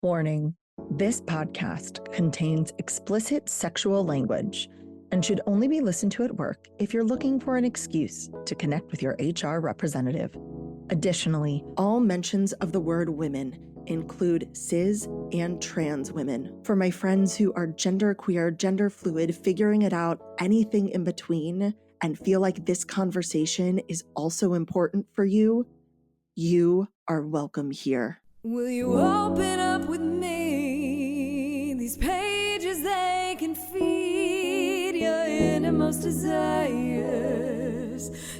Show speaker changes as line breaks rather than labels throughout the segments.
Warning, this podcast contains explicit sexual language and should only be listened to at work if you're looking for an excuse to connect with your HR representative. Additionally, all mentions of the word women include cis and trans women. For my friends who are genderqueer, gender fluid, figuring it out, anything in between, and feel like this conversation is also important for you, you are welcome here.
Will you open up with me? These pages, they can feed your innermost desires.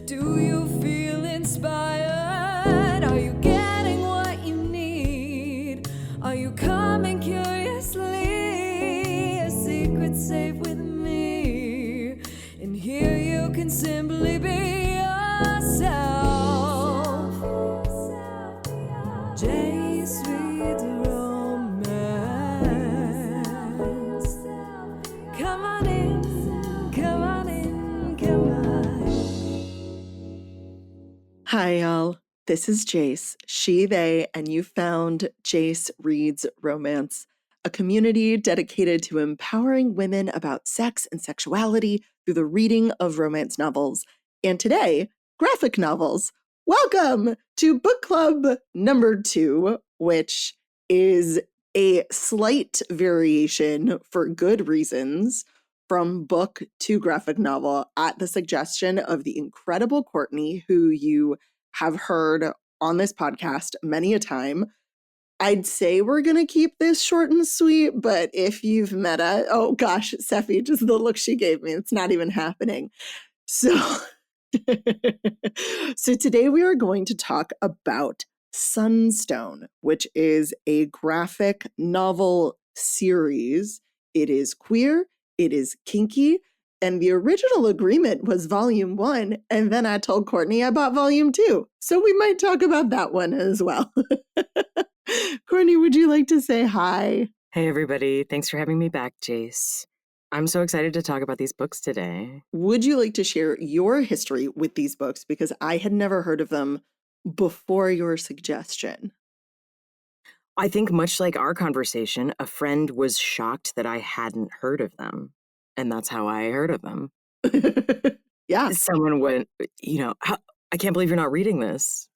Do you feel inspired? Are you getting what you need? Are you coming curiously? A secret safe with me. And here you can simply be yourself. Sweet romance. Come on in, come on in, come on.
Hi, y'all. This is Jace, she, they, and you found Jace Reads Romance, a community dedicated to empowering women about sex and sexuality through the reading of romance novels. And today, graphic novels. Welcome to book club number 2, which is a slight variation for good reasons from book to graphic novel at the suggestion of the incredible Courtney, who you have heard on this podcast many a time. I'd say we're going to keep this short and sweet, but if you've met us, oh gosh, Sephi, just the look she gave me, it's not even happening. So today we are going to talk about Sunstone, which is a graphic novel series. It is queer, it is kinky, and the original agreement was volume 1, and then I told Courtney I bought volume 2, so we might talk about that one as well. Courtney, would you like to say hi?
Hey everybody, thanks for having me back, Jace. I'm so excited to talk about these books today.
Would you like to share your history with these books? Because I had never heard of them before your suggestion.
I think much like our conversation, a friend was shocked that I hadn't heard of them. And that's how I heard of them.
Yeah.
Someone went, I can't believe you're not reading this.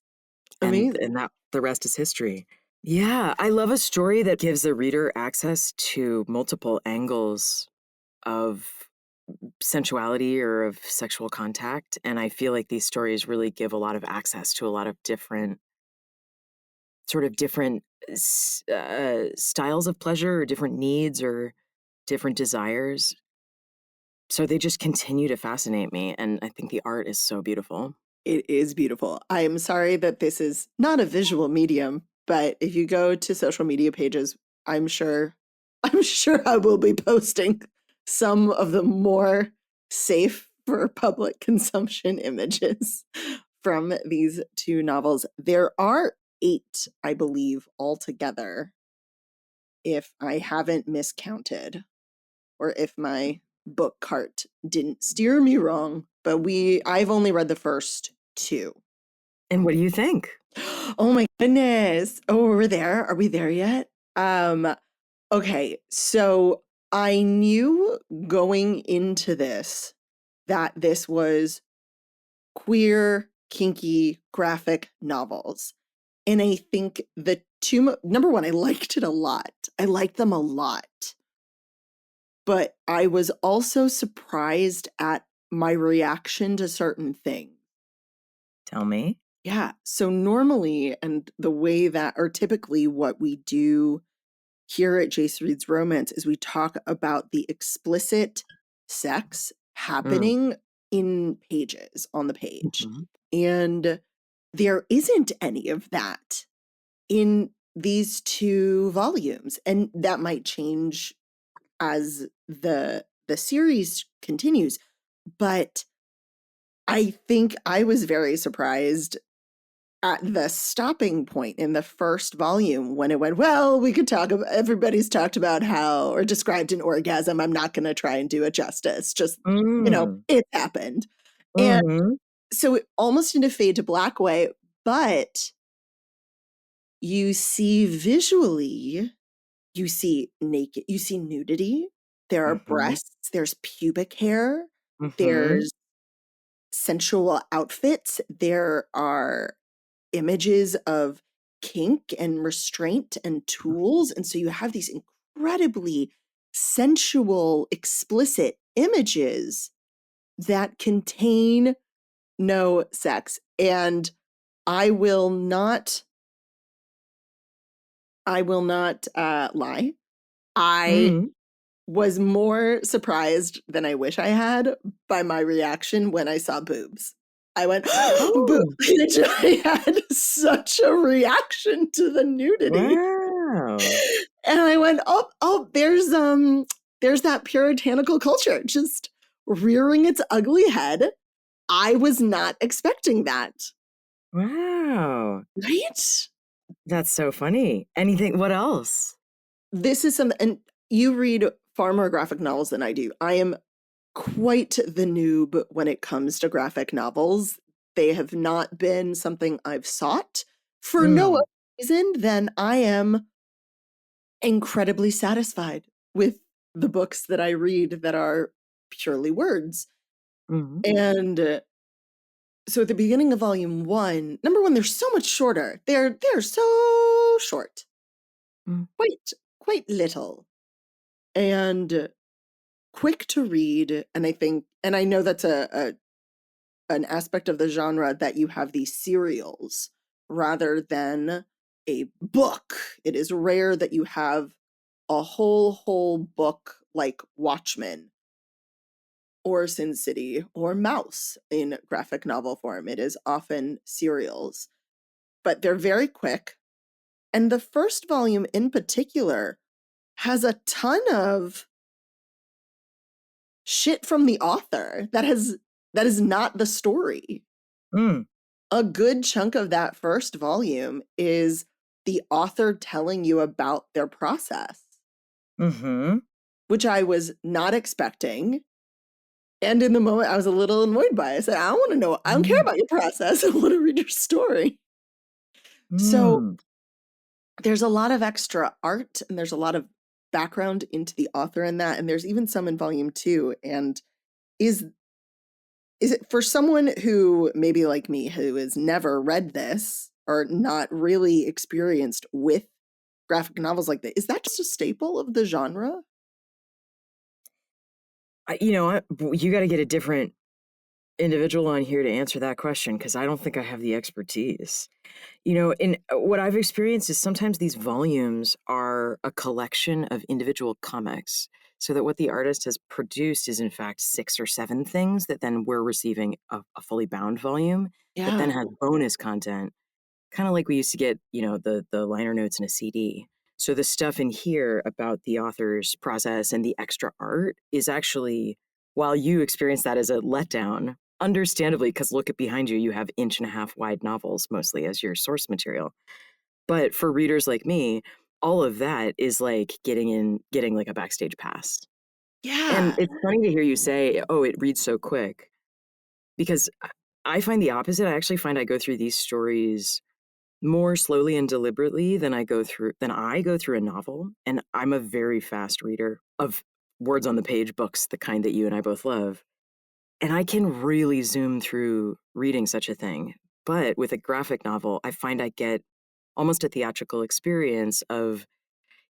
Amazing.
And that the rest is history. Yeah, I love a story that gives the reader access to multiple angles of sensuality or of sexual contact. And I feel like these stories really give a lot of access to a lot of different styles of pleasure or different needs or different desires. So they just continue to fascinate me. And I think the art is so beautiful.
It is beautiful. I'm sorry that this is not a visual medium, but if you go to social media pages, I'm sure I will be posting some of the more safe for public consumption images from these 2 novels. There are 8, I believe, altogether, if I haven't miscounted, or if my book cart didn't steer me wrong, but I've only read the first 2.
And what do you think?
Oh my goodness. Oh, we're there. Are we there yet? Okay, so I knew going into this that this was queer, kinky, graphic novels. And I think the 2, number 1, I liked it a lot. I liked them a lot. But I was also surprised at my reaction to certain things.
Tell me.
Yeah. So normally, and the way that, or typically what we do here at Jace Reads Romance is we talk about the explicit sex happening in pages on the page.
Mm-hmm.
And there isn't any of that in these 2 volumes. And that might change as the series continues. But I think I was very surprised at the stopping point in the first volume when it went, well, we could talk about, everybody's talked about how, or described an orgasm. I'm not going to try and do it justice. Just, it happened. And so it almost in a fade to black way, but you see visually you see naked, you see nudity, there are
Mm-hmm.
breasts, there's pubic hair,
Mm-hmm.
there's sensual outfits, there are images of kink and restraint and tools. And so you have these incredibly sensual, explicit images that contain no sex. And I will not, lie. I
Mm.
was more surprised than I wish I had by my reaction when I saw boobs. I went, boobs.
Oh,
I had such a reaction to the nudity.
wow.
And I went, oh, there's that puritanical culture just rearing its ugly head. I was not expecting that.
Wow.
Right?
That's so funny. Anything, what else?
This is something, and you read far more graphic novels than I do. I am quite the noob when it comes to graphic novels. They have not been something I've sought for no other
Mm.
reason than I am incredibly satisfied with the books that I read that are purely words.
Mm.
And so at the beginning of volume one, number one, they're so much shorter. They're so short,
Mm.
quite little, and quick to read. And I think, and I know that's a an aspect of the genre that you have these serials rather than a book. It is rare that you have a whole book like Watchmen or Sin City or Mouse in graphic novel form. It is often serials, but they're very quick. And the first volume in particular has a ton of shit from the author that is not the story.
Mm.
A good chunk of that first volume is the author telling you about their process,
Mm-hmm.
which I was not expecting. And in the moment, I was a little annoyed by it. I said, I don't want to know. I don't care
Mm.
about your process. I want to read your story. So
Mm.
there's a lot of extra art and there's a lot of background into the author in that. And there's even some in volume two. And is is it for someone who maybe like me, who has never read this or not really experienced with graphic novels like that, is that just a staple of the genre?
You know what? You got to get a different individual on here to answer that question because I don't think I have the expertise. You know, in what I've experienced is sometimes these volumes are a collection of individual comics. So that what the artist has produced is in fact 6 or 7 things that then we're receiving a fully bound volume that then
Yeah.
has bonus content, kind of like we used to get, you know, the liner notes in a CD. So the stuff in here about the author's process and the extra art is actually, while you experience that as a letdown, understandably, because look at behind you, you have 1.5 inch wide novels mostly as your source material. But for readers like me, all of that is like getting like a backstage pass. And
Yeah.
it's funny to hear you say, oh, it reads so quick, because I find the opposite. I actually find I go through these stories more slowly and deliberately than I go through a novel, and I'm a very fast reader of words on the page books, the kind that you and I both love. And I can really zoom through reading such a thing. But with a graphic novel, I find I get almost a theatrical experience of,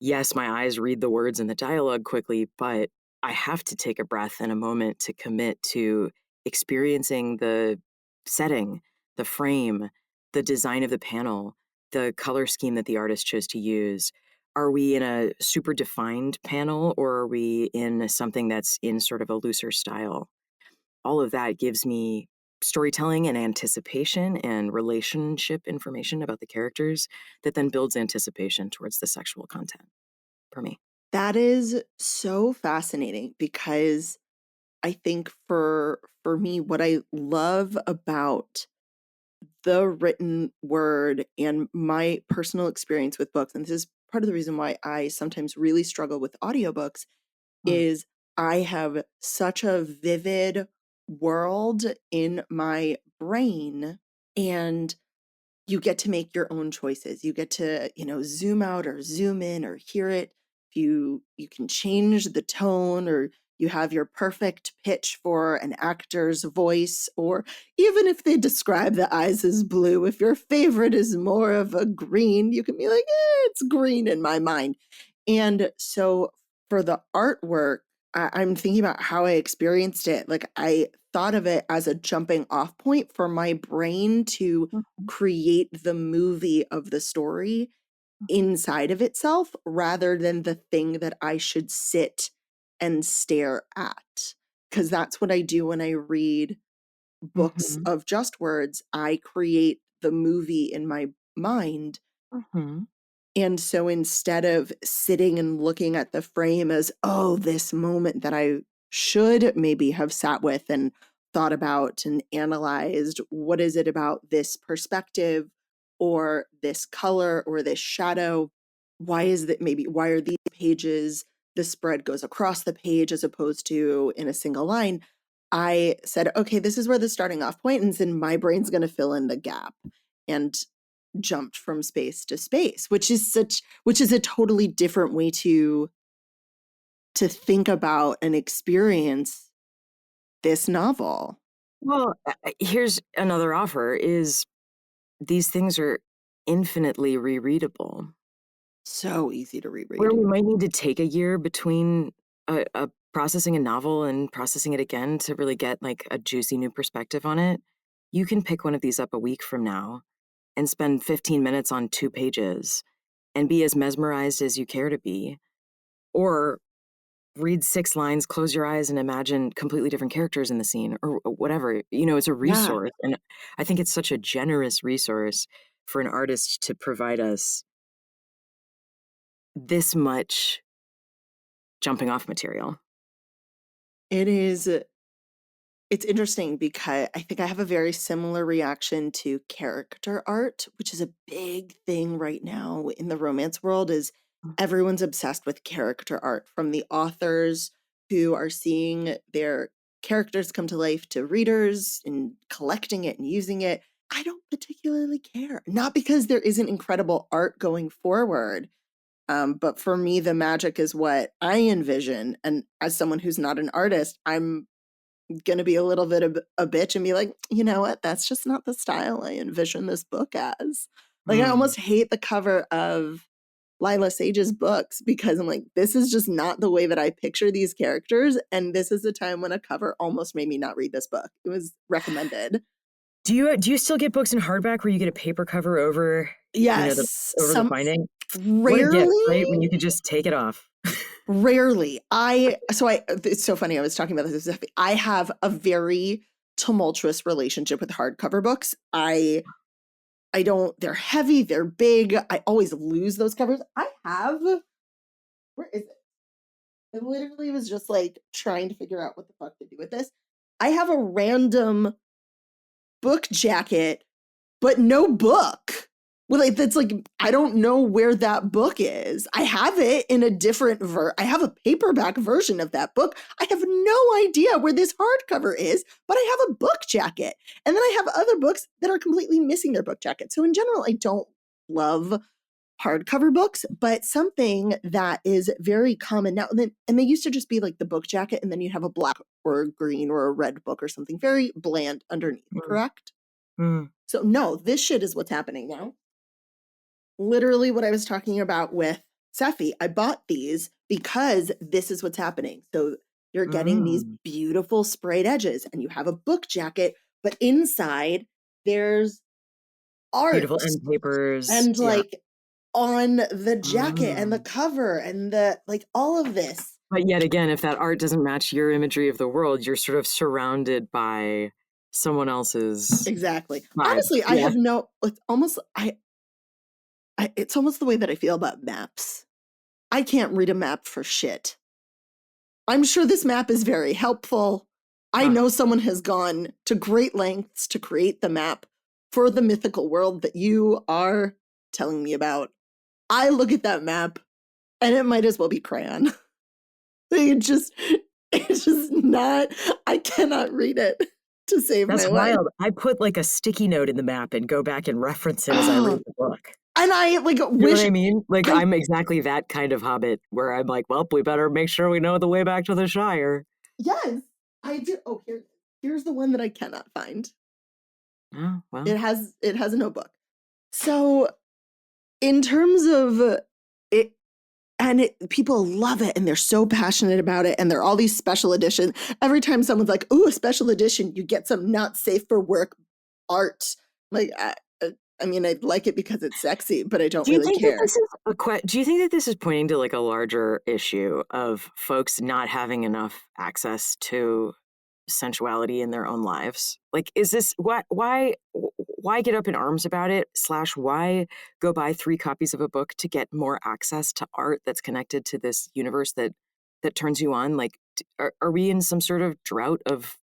yes, my eyes read the words and the dialogue quickly, but I have to take a breath and a moment to commit to experiencing the setting, the frame, the design of the panel, the color scheme that the artist chose to use. Are we in a super defined panel or are we in something that's in sort of a looser style? All of that gives me storytelling and anticipation and relationship information about the characters that then builds anticipation towards the sexual content for me.
That is so fascinating because I think for me, what I love about the written word and my personal experience with books, and this is part of the reason why I sometimes really struggle with audiobooks,
Mm.
is I have such a vivid world in my brain, and you get to make your own choices. You get to, zoom out or zoom in or hear it you can change the tone, or you have your perfect pitch for an actor's voice, or even if they describe the eyes as blue, if your favorite is more of a green, you can be like, it's green in my mind. And so for the artwork, I'm thinking about how I experienced it. Like, I thought of it as a jumping off point for my brain to
Mhm.
create the movie of the story inside of itself, rather than the thing that I should sit and stare at. Because that's what I do when I read books
Mhm.
of just words. I create the movie in my mind.
Mhm.
And so instead of sitting and looking at the frame as, oh, this moment that I should maybe have sat with and thought about and analyzed, what is it about this perspective or this color or this shadow? Why is that, maybe why are these pages, the spread goes across the page as opposed to in a single line? I said, okay, this is where the starting off point is, and my brain's going to fill in the gap. And jumped from space to space, which is a totally different way to think about and experience this novel.
Well, here's another offer is these things are infinitely rereadable.
So easy to
Where
reread.
we might need to take a year between processing a novel and processing it again to really get like a juicy new perspective on it, you can pick one of these up a week from now and spend 15 minutes on 2 pages and be as mesmerized as you care to be. Or read 6 lines, close your eyes, and imagine completely different characters in the scene or whatever. You know, it's a
Yeah,
resource. And I think it's such a generous resource for an artist to provide us this much jumping off material.
it is. It's interesting because I think I have a very similar reaction to character art, which is a big thing right now in the romance world. Is everyone's obsessed with character art, from the authors who are seeing their characters come to life to readers and collecting it and using it. I don't particularly care. Not because there isn't incredible art going forward, but for me, the magic is what I envision. And as someone who's not an artist, I'm going to be a little bit of a bitch and be like, you know what? That's just not the style I envision this book as. Like, I
Mm.
almost hate the cover of Lila Sage's books because I'm like, this is just not the way that I picture these characters. And this is the time when a cover almost made me not read this book. It was recommended.
Do you still get books in hardback where you get a paper cover over, the
Yes,
over the
some
binding? What a gift,
rarely.
right? When you could just take it off.
Rarely. It's so funny. I was talking about this. I have a very tumultuous relationship with hardcover books. I don't, they're heavy, they're big. I always lose those covers. Where is it? I literally was just like trying to figure out what the fuck to do with this. I have a random book jacket, but no book. Well, like, that's like, I don't know where that book is. I have it in a different I have a paperback version of that book. I have no idea where this hardcover is, but I have a book jacket. And then I have other books that are completely missing their book jacket. So in general, I don't love hardcover books, but something that is very common now, and they used to just be like the book jacket, and then you have a black or a green or a red book or something very bland underneath,
Mm.
correct?
Mm.
So no, this shit is what's happening now. Literally what I was talking about with Seffi, I bought these because this is what's happening. So you're getting these
Mm.
beautiful sprayed edges, and you have a book jacket, but inside there's art
Beautiful end papers.
and
Yeah.
like on the jacket and the
Mm.
cover and the like all of this.
But yet again, if that art doesn't match your imagery of the world, you're sort of surrounded by someone else's
Exactly.
vibe.
Honestly, I
Yeah.
have no, it's almost it's almost the way that I feel about maps. I can't read a map for shit. I'm sure this map is very helpful. I
Ah,
know someone has gone to great lengths to create the map for the mythical world that you are telling me about. I look at that map and it might as well be crayon. It's just not, I cannot read it to save my
that's
life.
wild. I put like a sticky note in the map and go back and reference it as I read
Oh,
the book.
And I like
You know what
wish
I mean? Like,
I
I'm exactly that kind of hobbit where I'm like, well, we better make sure we know the way back to the Shire.
yes, I do. Oh, here's the one that I cannot find.
Oh, well.
It has a notebook. So in terms of it, and people love it and they're so passionate about it, and there are all these special editions. Every time someone's like, "Ooh, a special edition," you get some not safe for work art. Like, I mean, I like it because it's sexy, but I don't
Do you
really
think that
care.
this is do you think that this is pointing to like a larger issue of folks not having enough access to sensuality in their own lives? Like, is this why get up in arms about it? Slash, why go buy 3 copies of a book to get more access to art that's connected to this universe that turns you on? Like, are we in some sort of drought of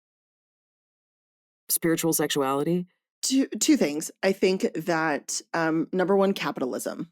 spiritual sexuality?
Two things. I think that number one, capitalism.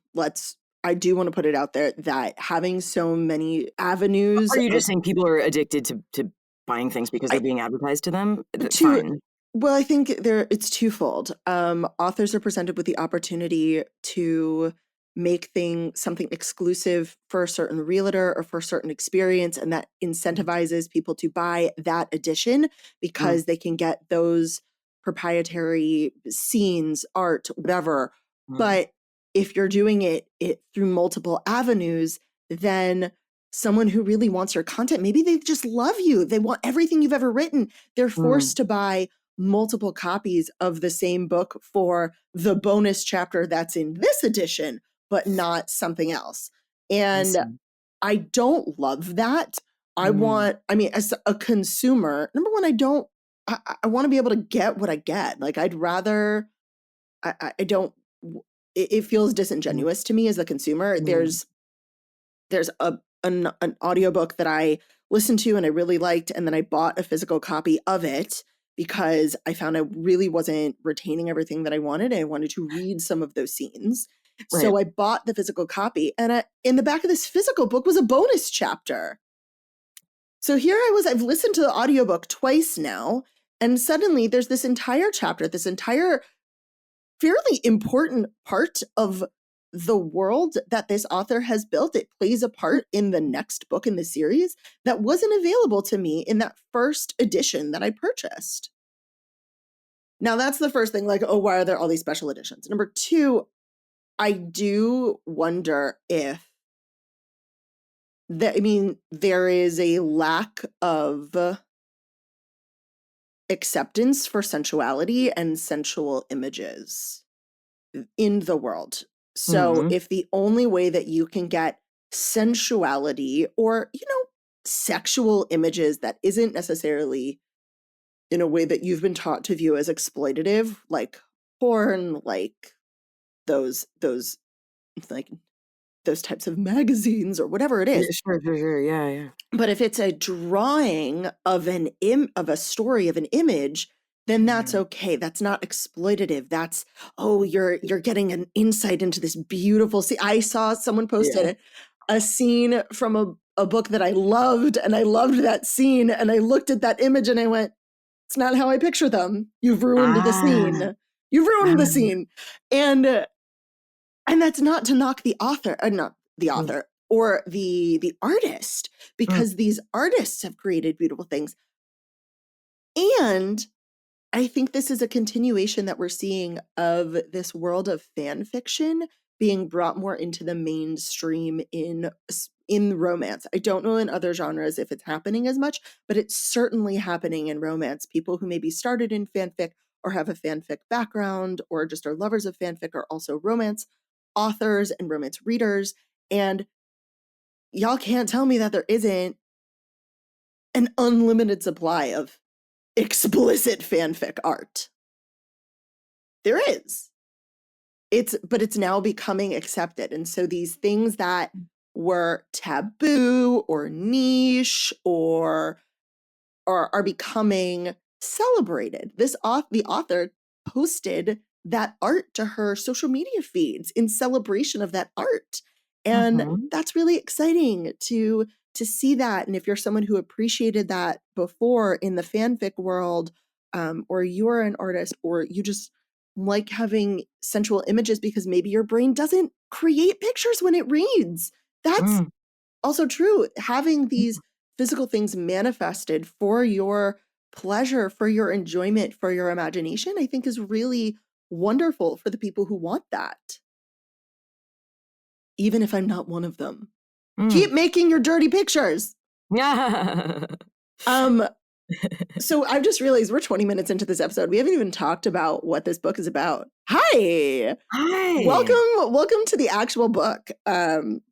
I do want to put it out there that having so many avenues
Are you
of
just saying people are addicted to buying things because they're
I
being advertised to them?
to
Fine.
well, I think it's twofold. Authors are presented with the opportunity to make something exclusive for a certain realtor or for a certain experience, and that incentivizes people to buy that edition
Mm,
because they can get those proprietary scenes, art, whatever.
mm,
But if you're doing it through multiple avenues, then someone who really wants your content, maybe they just love you. They want everything you've ever written. They're
mm.
forced to buy multiple copies of the same book for the bonus chapter that's in this edition, but not something else.
I
And
see.
I don't love that.
Mm,
I mean, as a consumer, number one, I want to be able to get what I get. Like, I'd rather, I don't, it feels
mm,
disingenuous to me as a consumer.
mm.
There's an audiobook that I listened to and I really liked, and then I bought a physical copy of it because I found I really wasn't retaining everything that I wanted. I wanted to read some of those scenes.
Right.
So I bought the physical copy, and in the back of this physical book was a bonus chapter. So here I've listened to the audiobook twice now, and suddenly there's this entire chapter, this entire fairly important part of the world that this author has built. It plays a part in the next book in the series that wasn't available to me in that first edition that I purchased. Now, that's the first thing, like, oh, why are there all these special editions? Number two, I do wonder if there is a lack of acceptance for sensuality and sensual images in the world. So
Mm,
if the only way that you can get sensuality or, sexual images that isn't necessarily in a way that you've been taught to view as exploitative, like porn, like those like those types of magazines or whatever it
yeah,
is.
sure, sure, sure. Yeah, yeah.
But if it's a drawing of of a story of an image, then that's
Mm,
okay. That's not exploitative. That's, oh, you're getting an insight into this beautiful scene. I saw someone
yeah.
posted a scene from a book that I loved, and I loved that scene, and I looked at that image and I went, it's not how I picture them. You've ruined the
Ah,
scene. You've ruined the
ah.
scene. And that's not to knock the author, not the
Mm,
author or the artist,
mm,
because these artists have created beautiful things. And I think this is a continuation that we're seeing of this world of fan fiction being brought more into the mainstream in romance. I don't know in other genres if it's happening as much, but it's certainly happening in romance. People who maybe started in fanfic or have a fanfic background or just are lovers of fanfic are also romance authors and romance readers. And y'all can't tell me that there isn't an unlimited supply of explicit fanfic art. There is. But it's now becoming accepted. And so these things that were taboo or niche or are becoming celebrated. The author posted that art to her social media feeds in celebration of that art. And
mhm.
that's really exciting to see that. And if you're someone who appreciated that before in the fanfic world, or you're an artist, or you just like having sensual images because maybe your brain doesn't create pictures when it reads. That's also true. Having these physical things manifested for your pleasure, for your enjoyment, for your imagination, I think is really wonderful for the people who want that. Even if I'm not one of them. Keep making your dirty pictures.
Yeah.
So I've just realized we're 20 minutes into this episode. We haven't even talked about what this book is about. Hi.
Hi.
Welcome to the actual book.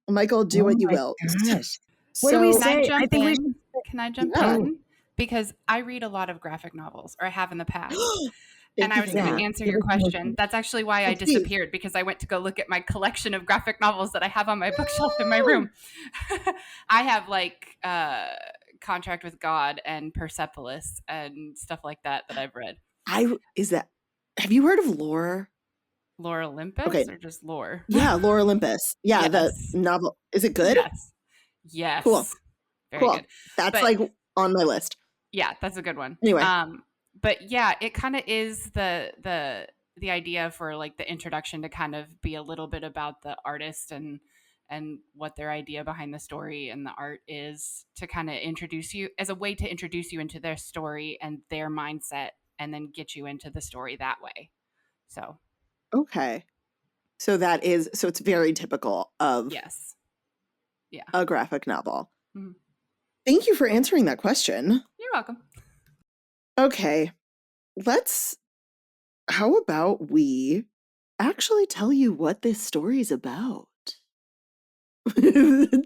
Michael, do what you will.
Gosh. What do we
So-
say?
Can I
I
jump
think we
in? Can I jump
Yeah.
in? Because I read a lot of graphic novels, or I have in the past.
Thank
And
you
I was
for
going
that.
to answer
Give
your
us more
question.
tea.
That's actually why I
please.
disappeared, because I went to go look at my collection of graphic novels that I have on my bookshelf in my room. I have like Contract with God and Persepolis and stuff like that I've read.
Have you heard of Lore?
Lore Olympus
Okay.
or just Lore?
Yeah, Lore Olympus. Yeah,
Yes.
the novel. Is it good?
Yes.
Cool.
Very good.
That's
But-
like on my list.
Yeah, that's a good one.
Anyway.
But yeah, it kind of is the idea for like the introduction to kind of be a little bit about the artist and what their idea behind the story and the art is, to kind of introduce you as a way to introduce you into their story and their mindset, and then get you into the story that way. So
Okay. So it's very typical of
yes. Yeah.
a graphic novel.
Mhm.
Thank you for answering that question.
You're welcome.
Okay. How about we actually tell you what this story is about?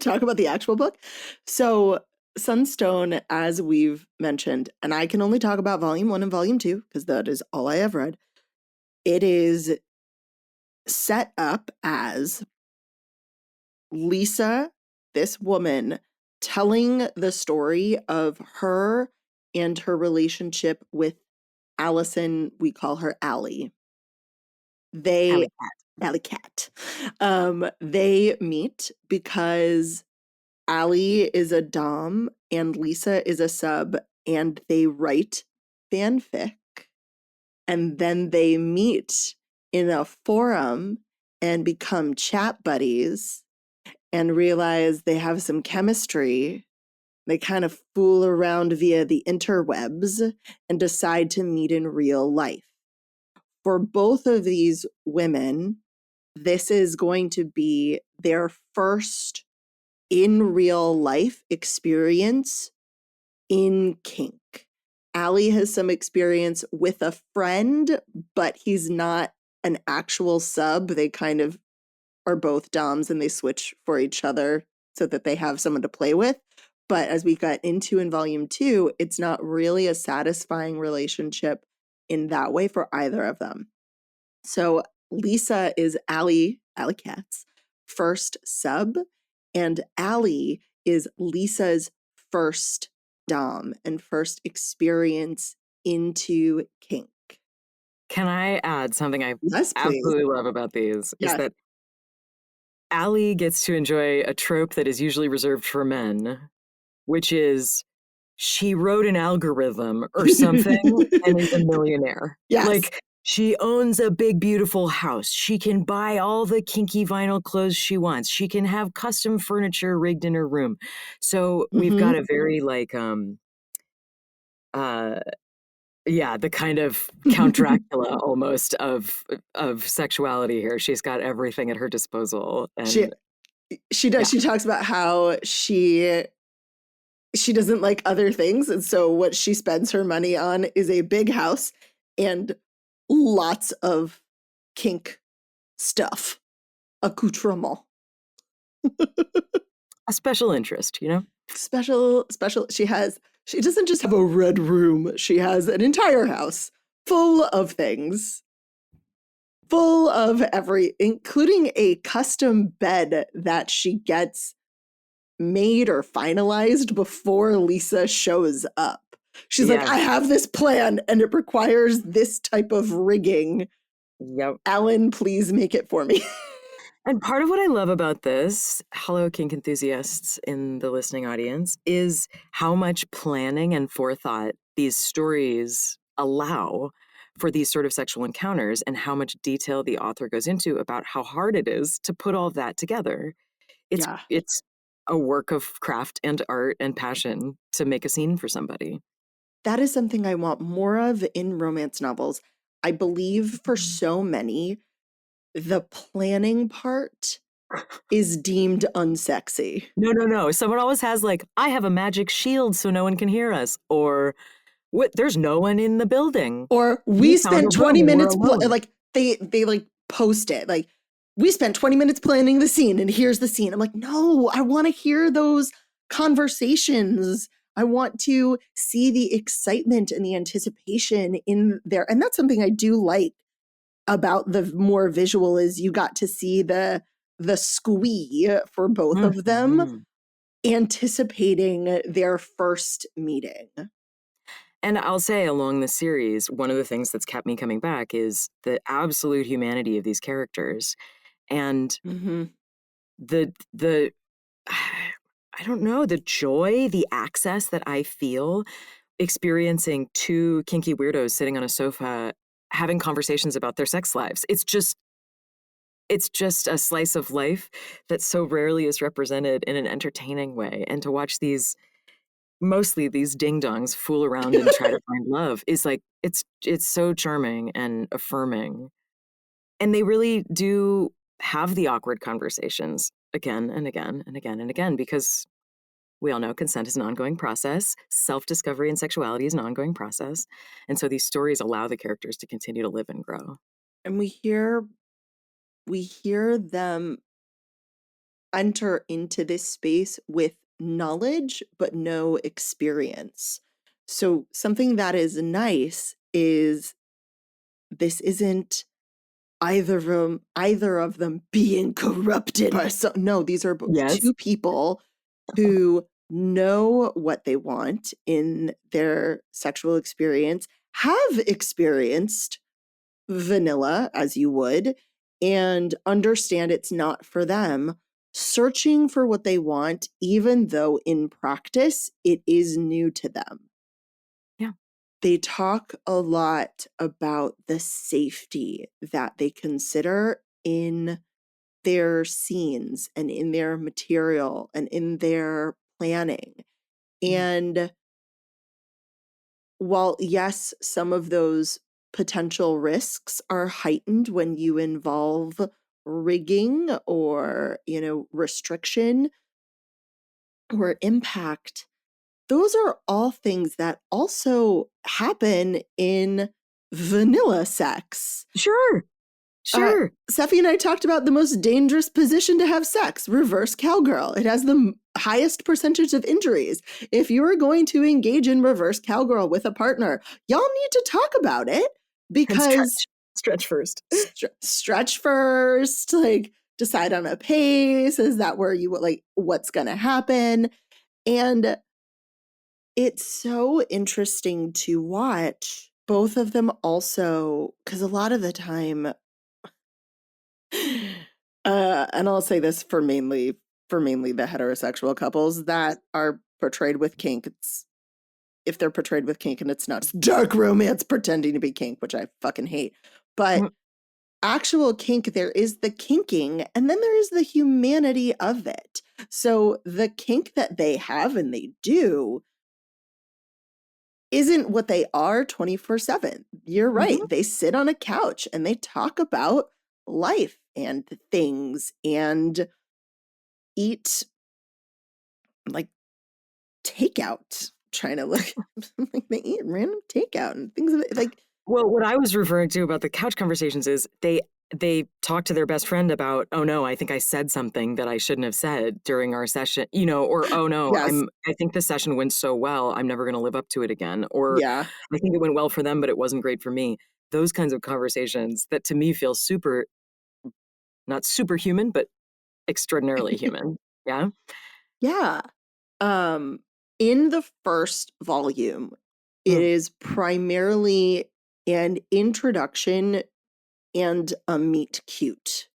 Talk about the actual book. So Sunstone, as we've mentioned, and I can only talk about volume 1 and volume 2 because that is all I have read. It is set up as Lisa, this woman, telling the story of her and her relationship with Allison. We call her Allie. Alley Cat. They meet because Allie is a dom and Lisa is a sub, and they write fanfic. And then they meet in a forum and become chat buddies and realize they have some chemistry. They kind of fool around via the interwebs and decide to meet in real life. For both of these women, this is going to be their first in real life experience in kink. Allie has some experience with a friend, but he's not an actual sub. They kind of are both doms and they switch for each other so that they have someone to play with. But as we got into in volume 2, it's not really a satisfying relationship in that way for either of them. So Lisa is Alley Cat's first sub, and Allie is Lisa's first dom and first experience into kink.
Can I add something I
Yes, please.
absolutely love about these?
Yes.
Is that Allie gets to enjoy a trope that is usually reserved for men, which is she wrote an algorithm or something and is a millionaire.
Yes.
Like, she owns a big, beautiful house. She can buy all the kinky vinyl clothes she wants. She can have custom furniture rigged in her room. So we've got a very the kind of Count Dracula almost of sexuality here. She's got everything at her disposal. And
she does. Yeah. She talks about how she doesn't like other things, and so what she spends her money on is a big house and lots of kink stuff, accoutrement.
A special interest, you know?
Special. She doesn't just have a red room. She has an entire house full of things. Full of including a custom bed that she gets made or finalized before Lisa shows up. She's like, I have this plan and it requires this type of rigging.
Yep.
Alan, please make it for me.
And part of what I love about this, hello kink enthusiasts in the listening audience, is how much planning and forethought these stories allow for these sort of sexual encounters, and how much detail the author goes into about how hard it is to put all of that together. It's
Yeah.
it's a work of craft and art and passion to make a scene for somebody.
That is something I want more of in romance novels. I believe for so many, the planning part is deemed unsexy.
No. Someone always has like, I have a magic shield so no one can hear us, or what? There's no one in the building.
Or
We
we
found a
spent
room
20
and we're
minutes,
alone.
like they like post it, like we spent 20 minutes planning the scene and here's the scene. I'm like, no, I want to hear those conversations. I want to see the excitement and the anticipation in there. And that's something I do like about the more visual is you got to see the squee for both of them
Mhm.
anticipating their first meeting.
And I'll say along the series, one of the things that's kept me coming back is the absolute humanity of these characters and
Mm-hmm.
the I don't know, the joy, the access that I feel experiencing two kinky weirdos sitting on a sofa having conversations about their sex lives. It's just a slice of life that so rarely is represented in an entertaining way. And to watch these, mostly these ding-dongs fool around and try to find love is like, it's so charming and affirming. And they really do have the awkward conversations again and again and again and again, because we all know consent is an ongoing process. Self-discovery and sexuality is an ongoing process. And so these stories allow the characters to continue to live and grow.
And we hear them enter into this space with knowledge but no experience. So something that is nice is this isn't either of them being corrupted by no, these are
Yes.
two people who know what they want in their sexual experience, have experienced vanilla as you would, and understand it's not for them, searching for what they want, even though in practice it is new to them.
Yeah.
They talk a lot about the safety that they consider in their scenes and in their material and in their planning. And while, yes, some of those potential risks are heightened when you involve rigging or, restriction or impact, those are all things that also happen in vanilla sex.
Sure. Sure.
Seffi and I talked about the most dangerous position to have sex, reverse cowgirl. It has the highest percentage of injuries. If you are going to engage in reverse cowgirl with a partner, y'all need to talk about it
And
because
stretch first.
stretch first, like decide on a pace. Is that where you like what's going to happen? And it's so interesting to watch both of them also, because a lot of the time, and I'll say this for mainly the heterosexual couples that are portrayed with kink. If they're portrayed with kink and it's not just dark romance pretending to be kink, which I fucking hate, but actual kink, there is the kinking and then there is the humanity of it. So the kink that they have and they do isn't what they are 24/7. You're right.
Mm-hmm.
They sit on a couch and they talk about life and things and eat like takeout, trying to look like they eat random takeout and things like.
Well, what I was referring to about the couch conversations is they talk to their best friend about, oh no, I think I said something that I shouldn't have said during our session, or oh no,
Yes.
I think the session went so well, I'm never going to live up to it again, or
Yeah.
I think it went well for them, but it wasn't great for me. Those kinds of conversations that to me feel super, not superhuman, but extraordinarily human. Yeah.
Yeah. In the first volume, it
Mm.
is primarily an introduction and a meet cute.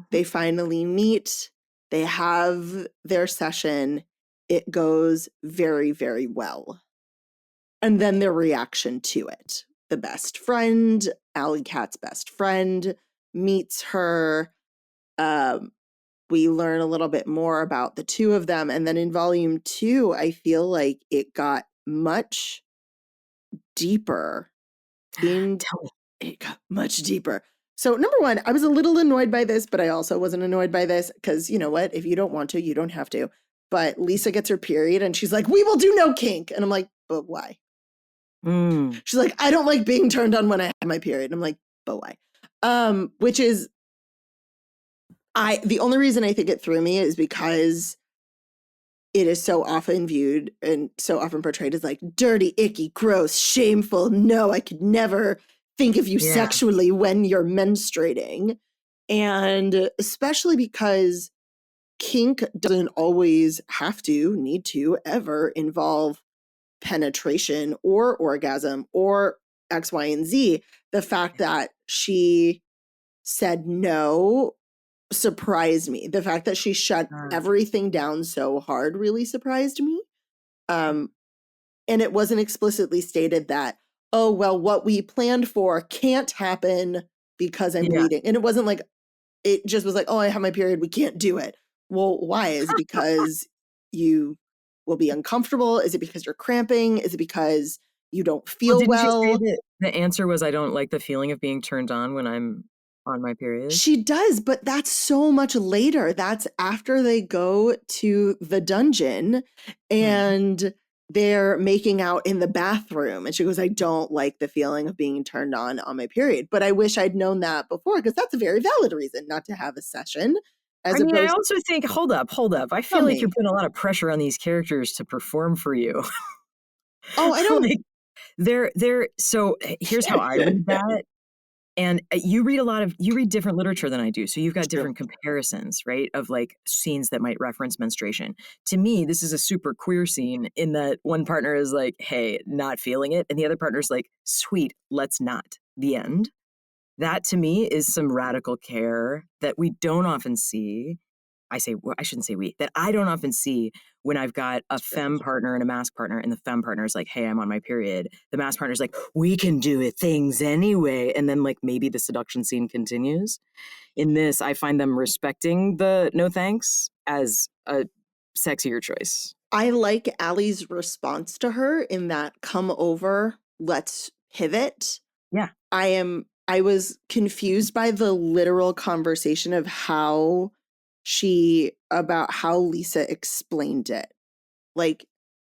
They finally meet, they have their session, it goes very, very well. And then their reaction to it. the best friend, Alley Cat's best friend, meets her. We learn a little bit more about the two of them. And then in volume 2, I feel like it got much deeper. It got much deeper. So number one, I was a little annoyed by this, but I also wasn't annoyed by this because you know what? If you don't want to, you don't have to. But Lisa gets her period and she's like, we will do no kink. And I'm like, but why? She's like, I don't like being turned on when I have my period. And I'm like, but why? Which is, the only reason I think it threw me is because it is so often viewed and so often portrayed as like dirty, icky, gross, shameful. No, I could never think of you sexually when you're menstruating. And especially because kink doesn't always need to ever involve penetration or orgasm or X, Y, and Z. The fact that she said no surprised me. The fact that she shut everything down so hard really surprised me. And it wasn't explicitly stated that, oh, well, what we planned for can't happen because I'm bleeding. And it wasn't like, it just was like, oh, I have my period. We can't do it. Well, why? Is it because you will be uncomfortable? Is it because you're cramping? Is it because you don't feel
didn't
well?
She say that the answer was, I don't like the feeling of being turned on when I'm on my period?
She does, but that's so much later. That's after they go to the dungeon and they're making out in the bathroom. And she goes, I don't like the feeling of being turned on my period. But I wish I'd known that before because that's a very valid reason not to have a session.
I also think, hold up. I feel like you're putting a lot of pressure on these characters to perform for you.
Oh, I don't.
They're so here's how I read that. And you read different literature than I do. So you've got different comparisons, right? Of like scenes that might reference menstruation. To me, this is a super queer scene in that one partner is like, hey, not feeling it. And the other partner's like, sweet, let's not. The end. That to me is some radical care that we don't often see. I shouldn't say we, that I don't often see when I've got a femme partner and a masc partner, and the femme partner is like, hey, I'm on my period. The masc partner is like, we can do it things anyway. And then like maybe the seduction scene continues. In this, I find them respecting the no thanks as a sexier choice.
I like Allie's response to her in that, come over, let's pivot.
Yeah.
I was confused by the literal conversation of how Lisa explained it. Like,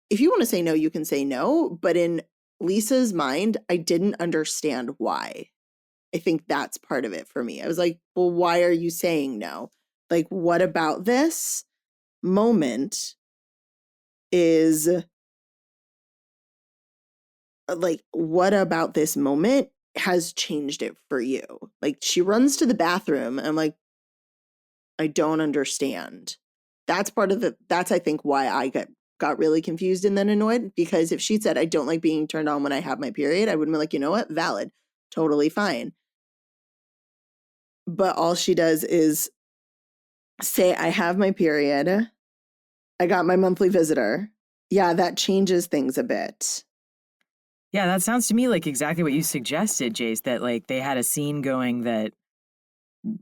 if you want to say no, you can say no. But in Lisa's mind, I didn't understand why. I think that's part of it for me. I was like, well, why are you saying no? Like, what about this moment is like, what about this moment has changed it for you? Like, she runs to the bathroom and I'm like, I don't understand. That's I think why I got really confused and then annoyed, because if she said, I don't like being turned on when I have my period, I would be like, you know what? Valid. Totally fine. But all she does is say, I have my period. I got my monthly visitor. Yeah, that changes things a bit.
Yeah, that sounds to me like exactly what you suggested, Jace, that like they had a scene going that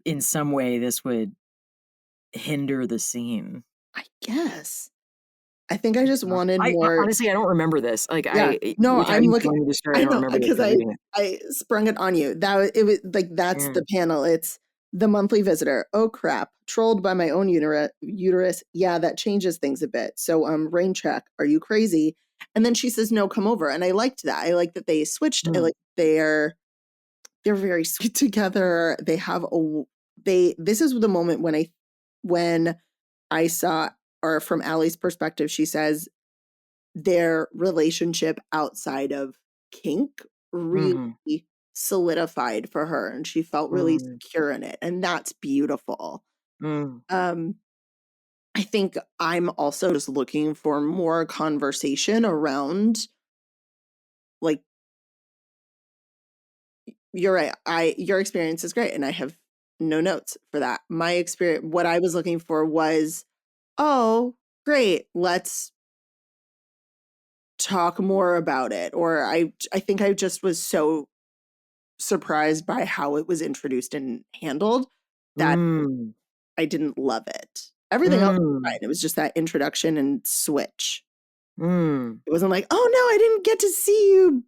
in some way this would hinder the scene.
I guess. I think I just wanted more.
Honestly, I don't remember this. Like,
yeah, no, I'm looking.
The story, I don't remember
because I sprung it on you. It was like, that's the panel. It's the monthly visitor. Oh crap! Trolled by my own uterus. Yeah, that changes things a bit. So, rain check. Are you crazy? And then she says, "No, come over." And I liked that. I like that they switched. I like they're very sweet together. They have This is the moment when I saw, or from Allie's perspective, she says their relationship outside of kink really solidified for her, and she felt really secure in it, and that's beautiful. I think I'm also just looking for more conversation around, like, you're right, your experience is great, and I have no notes for that. My experience, what I was looking for was, oh, great, let's talk more about it, or I think I just was so surprised by how it was introduced and handled that
Mm,
I didn't love it. Everything else was
mm,
fine. It was just that introduction and switch.
mm.
It wasn't like, oh no, I didn't get to see you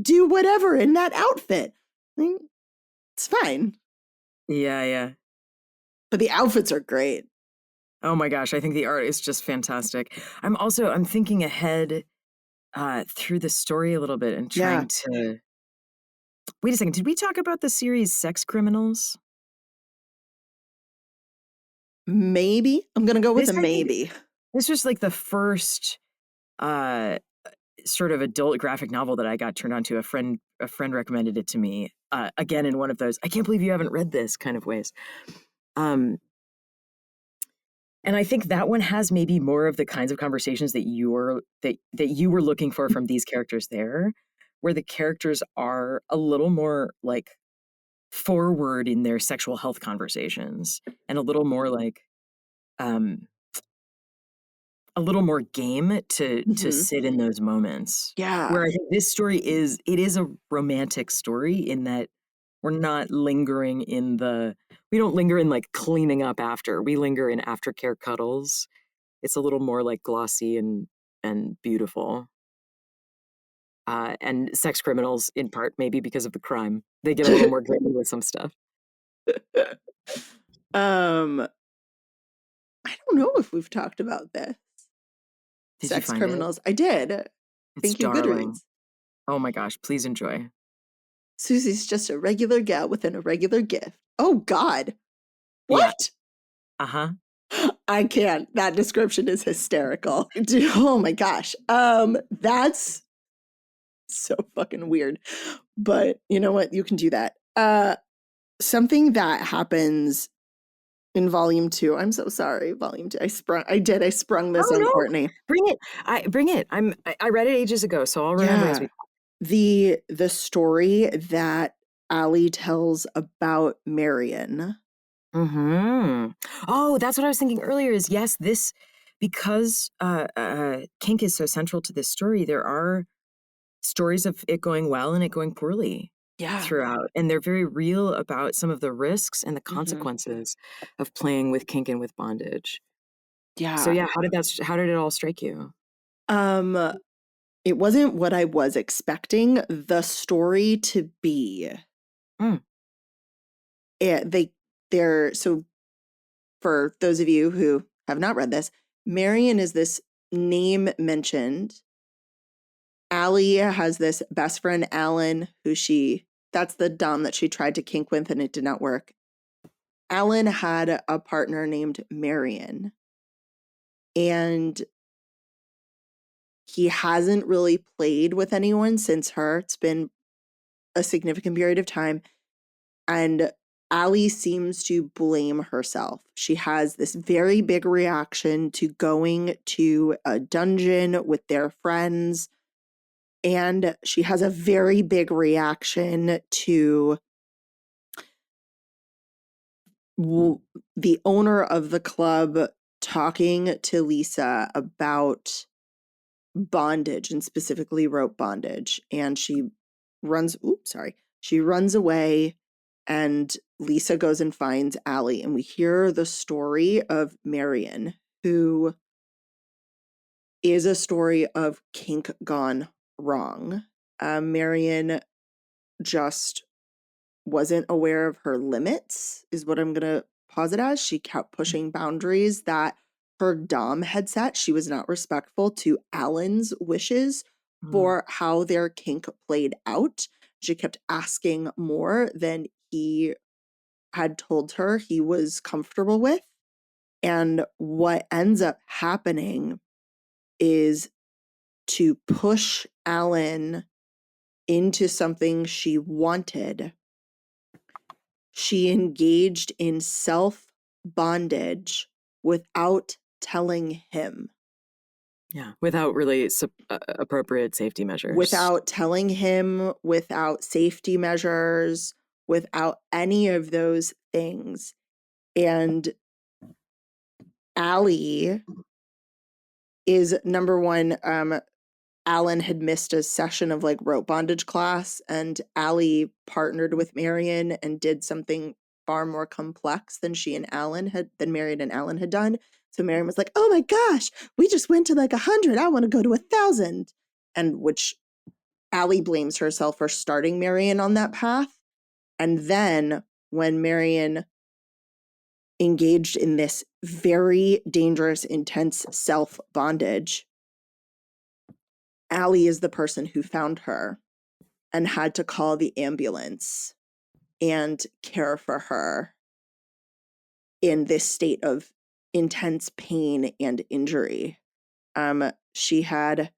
do whatever in that outfit. I mean, it's fine.
Yeah, yeah.
But the outfits are great.
Oh my gosh, I think the art is just fantastic. I'm thinking ahead through the story a little bit and
Yeah.
trying to wait a second. Did we talk about the series Sex Criminals?
Maybe. I'm going to go with
This
a
I think
maybe.
this was like the first uh sort of adult graphic novel that I got turned on to. A friend recommended it to me. Again in one of those I can't believe you haven't read this kind of ways. Um and I think that one has maybe more of the kinds of conversations that you were looking for from these characters there, where the characters are a little more like forward in their sexual health conversations and um a little more game to
Mhm.
sit in those moments.
Yeah.
Where I think this story is a romantic story in that we're not lingering in we don't linger in like cleaning up after. We linger in aftercare cuddles. It's a little more like glossy and beautiful. And sex criminals, in part, maybe because of the crime, they get a little more gritty with some stuff.
um, I don't know if we've talked about this.
Did you
Sex
find it?
criminals. I did.
It's
Thank you,
darling.
Goodreads.
Oh my gosh, please enjoy.
Susie's just a regular gal with an irregular gift. Oh God.
Yeah.
What?
Uh-huh.
I can't. That description is hysterical. Oh my gosh. That's so fucking weird. But you know what? You can do that. Something that happens in volume 2. I'm so sorry, volume 2. I sprung this
Oh
on
no,
Courtney.
bring it. Bring it. I read it ages ago, so I'll remember as
Yeah.
we
The story that Allie tells about Marion.
Mm-hmm. Oh, that's what I was thinking earlier is yes, this because kink is so central to this story, there are stories of it going well and it going poorly
Yeah.
throughout. And they're very real about some of the risks and the
Mhm.
consequences of playing with kink and with bondage. So
Yeah.
yeah, how did it all strike you?
Um, it wasn't what I was expecting the story to be.
Mm,
They're so for those of you who have not read this, Marion is this name mentioned. Allie has this best friend, Alan, that's the Dom that she tried to kink with and it did not work. Alan had a partner named Marion, and he hasn't really played with anyone since her. It's been a significant period of time. And Allie seems to blame herself. She has this very big reaction to going to a dungeon with their friends. And she has a very big reaction to the owner of the club talking to Lisa about bondage and specifically rope bondage. And she runs away and Lisa goes and finds Allie. And we hear the story of Marion, who is a story of kink gone wrong. Marion just wasn't aware of her limits, is what I'm going to pause it as. She kept pushing boundaries that her Dom had set. She was not respectful to Alan's wishes
mm,
for how their kink played out. She kept asking more than he had told her he was comfortable with. And what ends up happening is to push Alan into something she wanted. She engaged in self bondage without telling him,
yeah, without really appropriate safety measures.
without safety measures, without any of those things. And Allie is number one, Alan had missed a session of like rope bondage class, and Allie partnered with Marion and did something far more complex than Marion and Alan had done. So Marion was like, oh my gosh, we just went to like 100. I want to go to 1,000. And which Allie blames herself for starting Marion on that path. And then when Marion engaged in this very dangerous, intense self-bondage, Allie is the person who found her and had to call the ambulance and care for her in this state of intense pain and injury. She had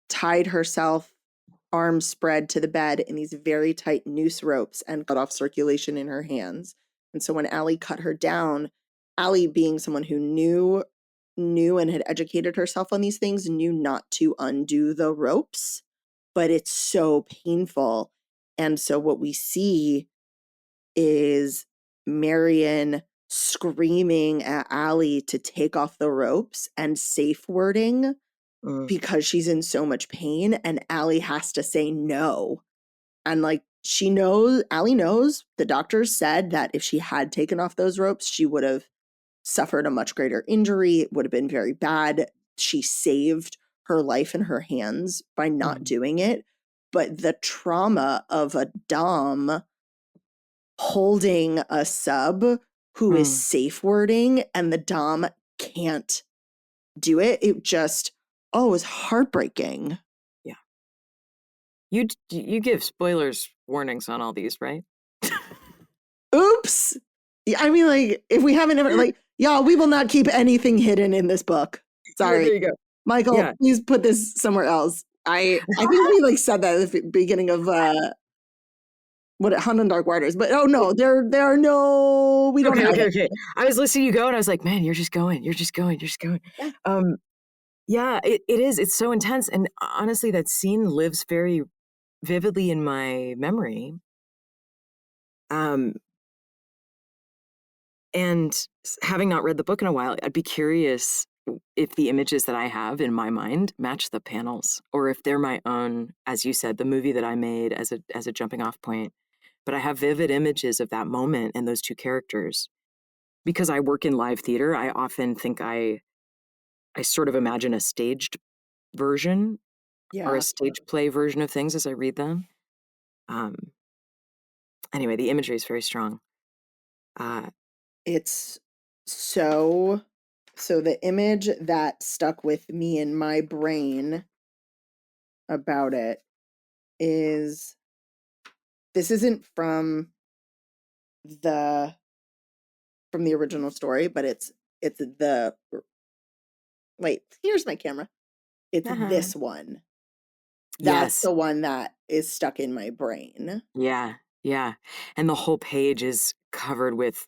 tied herself, arms spread, to the bed in these very tight noose ropes and cut off circulation in her hands. And so when Allie cut her down, Allie, being someone who knew and had educated herself on these things, knew not to undo the ropes, but it's so painful. And so what we see is Marion screaming at Allie to take off the ropes and safe wording because she's in so much pain, and Allie has to say no. And like, Allie knows the doctors said that if she had taken off those ropes, she would have suffered a much greater injury. It would have been very bad. She saved her life in her hands by not doing it. But the trauma of a dom holding a sub who is safe wording and the dom can't do it, it just, it was heartbreaking.
Yeah. You give spoilers warnings on all these, right?
Oops. I mean, like, if we haven't ever, like, y'all, we will not keep anything hidden in this book. Sorry.
Yeah, there you go.
Michael, please put this somewhere else. I think we like said that at the beginning of Hunt on Dark Waters, but oh no, there are no, we don't have it.
Okay. I was listening to you go and I was like, man, you're just going.
Yeah.
Yeah, it is. It's so intense. And honestly, that scene lives very vividly in my memory. And having not read the book in a while, I'd be curious if the images that I have in my mind match the panels, or if they're my own, as you said, the movie that I made as a jumping off point. But I have vivid images of that moment and those two characters. Because I work in live theater, I often think I sort of imagine a staged version or a stage play version of things as I read them. Anyway, the imagery is very strong.
It's so the image that stuck with me in my brain about it is, this isn't from the original story, but it's the, wait, here's my camera. It's this one. That's the one that is stuck in my brain.
Yeah. And the whole page is covered with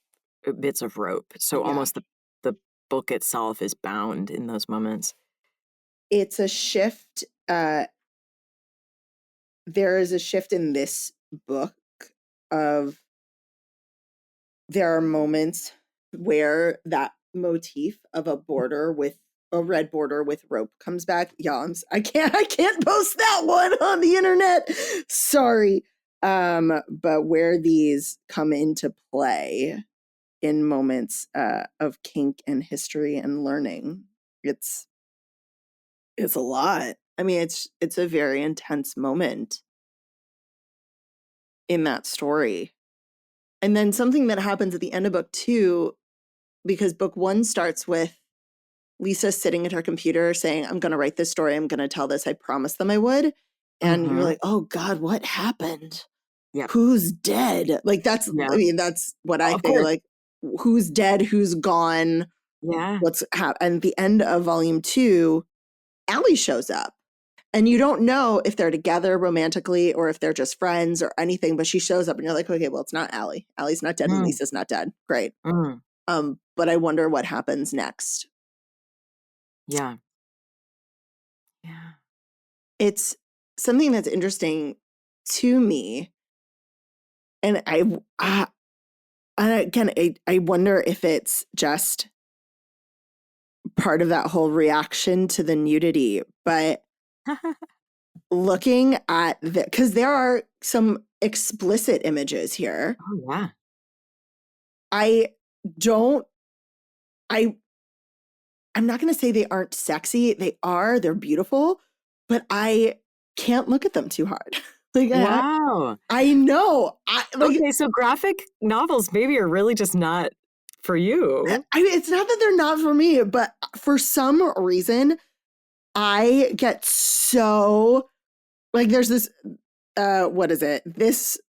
bits of rope. So almost the book itself is bound in those moments.
It's a shift. There is a shift in this book of, there are moments where that motif of a border with a red border with rope comes back. I can't post that one on the internet. Sorry. But where these come into play in moments of kink and history and learning, it's a lot. I mean, it's a very intense moment in that story. And then something that happens at the end of book 2, because book 1 starts with Lisa sitting at her computer saying, I'm going to write this story. I'm going to tell this. I promised them I would. And you're like, oh God, what happened?
Yeah.
Who's dead? Like, that's, I mean, that's what I think. Like, who's dead? Who's gone?
Yeah.
What's happened? And at the end of volume 2, Allie shows up. And you don't know if they're together romantically or if they're just friends or anything, but she shows up and you're like, okay, well, it's not Allie. Allie's not dead and Lisa's not dead. Great. But I wonder what happens next.
Yeah.
It's something that's interesting to me. And I wonder if it's just part of that whole reaction to the nudity, but looking at because there are some explicit images here.
Oh, yeah.
I don't, I, I'm not going to say they aren't sexy. They're beautiful, but I can't look at them too hard. Like,
Wow.
I know.
Okay, so graphic novels maybe are really just not for you.
It's not that they're not for me, but for some reason, I get so like there's this what is it? This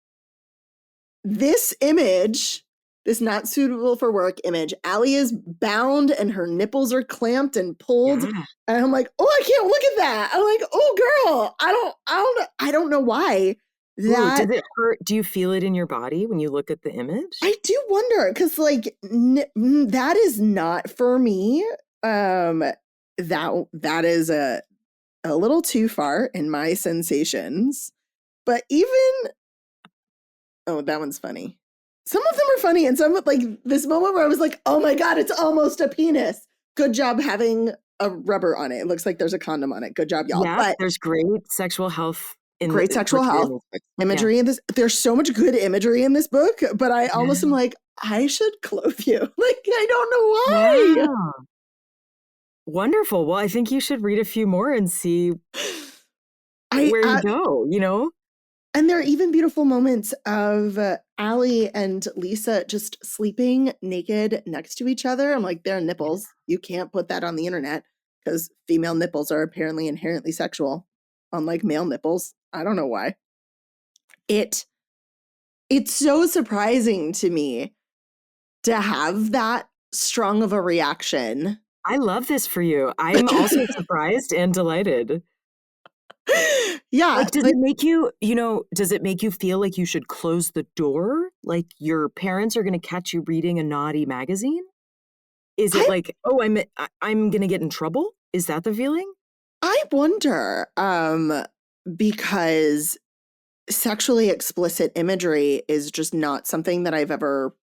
image, this not suitable for work image. Allie is bound and her nipples are clamped and pulled.
Yeah.
And I'm like, oh, I can't look at that. I'm like, oh girl, I don't know why.
Ooh, does it hurt? Do you feel it in your body when you look at the image?
I do wonder because like that is not for me. That is a little too far in my sensations. But even oh, that one's funny. Some of them are funny, and some like this moment where I was like, oh my god, it's almost a penis. Good job having a rubber on it. It looks like there's a condom on it. Good job, y'all.
Yeah,
But
there's great sexual health
great sexual health imagery in this. There's so much good imagery in this book, but I almost am like, I should clothe you. Like, I don't know why.
Wow. Wonderful. Well, I think you should read a few more and see where you go, you know?
And there are even beautiful moments of Allie and Lisa just sleeping naked next to each other. I'm like, they're nipples. You can't put that on the internet because female nipples are apparently inherently sexual, unlike male nipples. I don't know why. It's so surprising to me to have that strong of a reaction.
I love this for you. I'm also surprised and delighted.
Yeah.
Like, does it make you, does it make you feel like you should close the door? Like your parents are going to catch you reading a naughty magazine? Is it like, oh, I'm going to get in trouble? Is that the feeling?
I wonder, because sexually explicit imagery is just not something that I've ever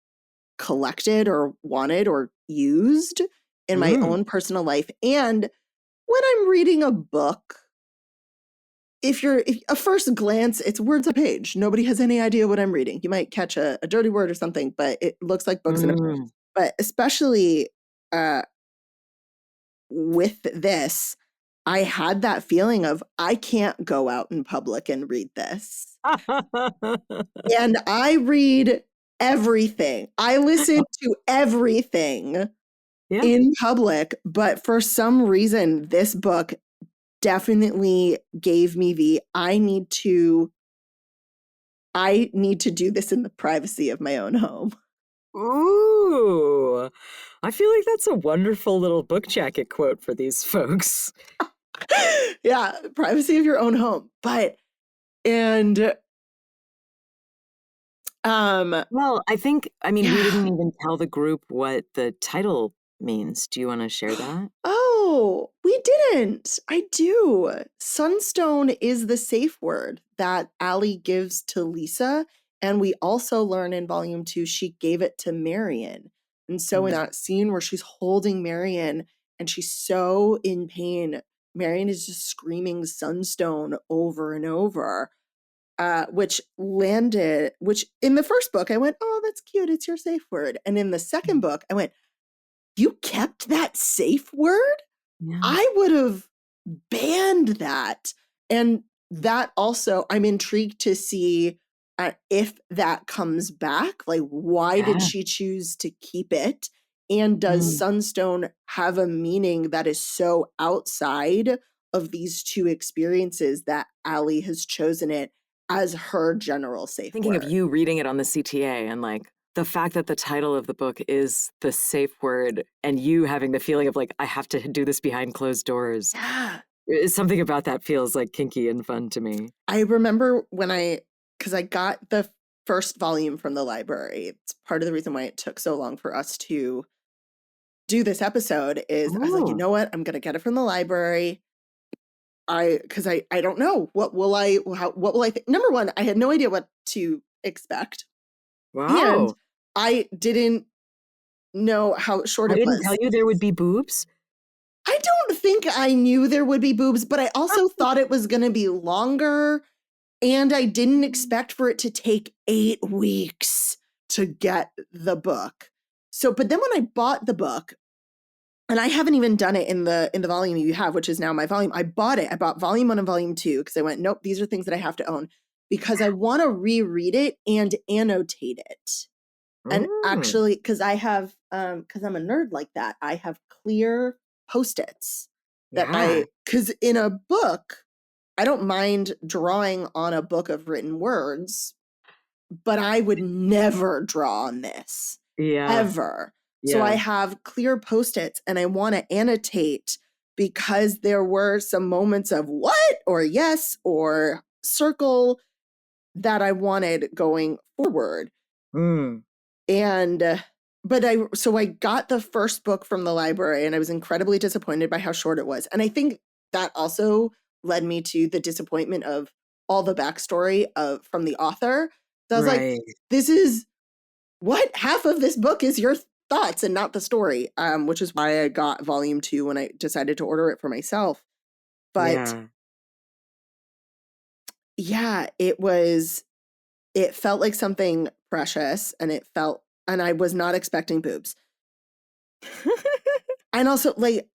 collected or wanted or used in my own personal life. And when I'm reading a book, if a first glance, it's words a page. Nobody has any idea what I'm reading. You might catch a dirty word or something, but it looks like books in a page. But especially with this, I had that feeling of I can't go out in public and read this. And I read everything. I listen to everything in public, but for some reason, this book definitely gave me I need to do this in the privacy of my own home.
Ooh, I feel like that's a wonderful little book jacket quote for these folks.
Yeah, privacy of your own home. Well,
we didn't even tell the group what the title means. Do you want to share that?
Oh, we didn't. I do. Sunstone is the safe word that Allie gives to Lisa. And we also learn in volume 2, she gave it to Marion. And so in that scene where she's holding Marion and she's so in pain, Marion is just screaming Sunstone over and over, which in the first book, I went, oh, that's cute. It's your safe word. And in the second book, I went, you kept that safe word? Yeah. I would have banned that. And that also, I'm intrigued to see if that comes back. Like, why did she choose to keep it? And does Sunstone have a meaning that is so outside of these two experiences that Allie has chosen it as her general safe
Thinking
word?
Of you reading it on the CTA and like, the fact that the title of the book is the safe word and you having the feeling of like, I have to do this behind closed doors.
Yeah.
Something about that feels like kinky and fun to me.
I remember because I got the first volume from the library. It's part of the reason why it took so long for us to do this episode is I was like, you know what? I'm going to get it from the library. Because I don't know. What will I think? Number one, I had no idea what to expect.
Wow.
And I didn't know how short it was.
I didn't tell you there would be boobs?
I don't think I knew there would be boobs, but I also thought it was going to be longer. And I didn't expect for it to take 8 weeks to get the book. So, but then when I bought the book, and I haven't even done it in the volume you have, which is now my volume. I bought it. I bought volume 1 and volume 2 because I went, nope, these are things that I have to own because I want to reread it and annotate it. And
Mm,
actually, because I have, because I'm a nerd like that, I have clear Post-its
yeah.
because in a book, I don't mind drawing on a book of written words, but I would never draw on this,
Yeah.
ever. So I
Yeah.
have clear Post-its and I want to annotate because there were some moments of what or yes or circle that I wanted going forward.
Mm,
And but I got the first book from the library and I was incredibly disappointed by how short it was. And I think that also led me to the disappointment of all the backstory of from the author. So I was like,
right.
this is what half of this book is your thoughts and not the story. Which is why I got volume 2 when I decided to order it for myself. But
Yeah.
yeah, it felt like something precious and I was not expecting boobs. And also, like,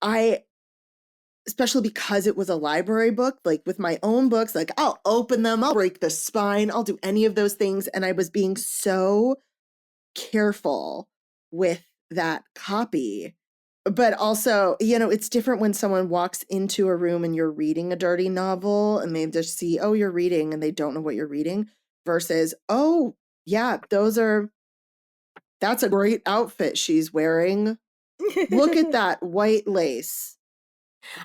especially because it was a library book, like with my own books, like I'll open them, I'll break the spine, I'll do any of those things. And I was being so careful with that copy. But also, it's different when someone walks into a room and you're reading a dirty novel and they just see, oh, you're reading and they don't know what you're reading versus, oh, yeah, that's a great outfit she's wearing. Look at that white lace.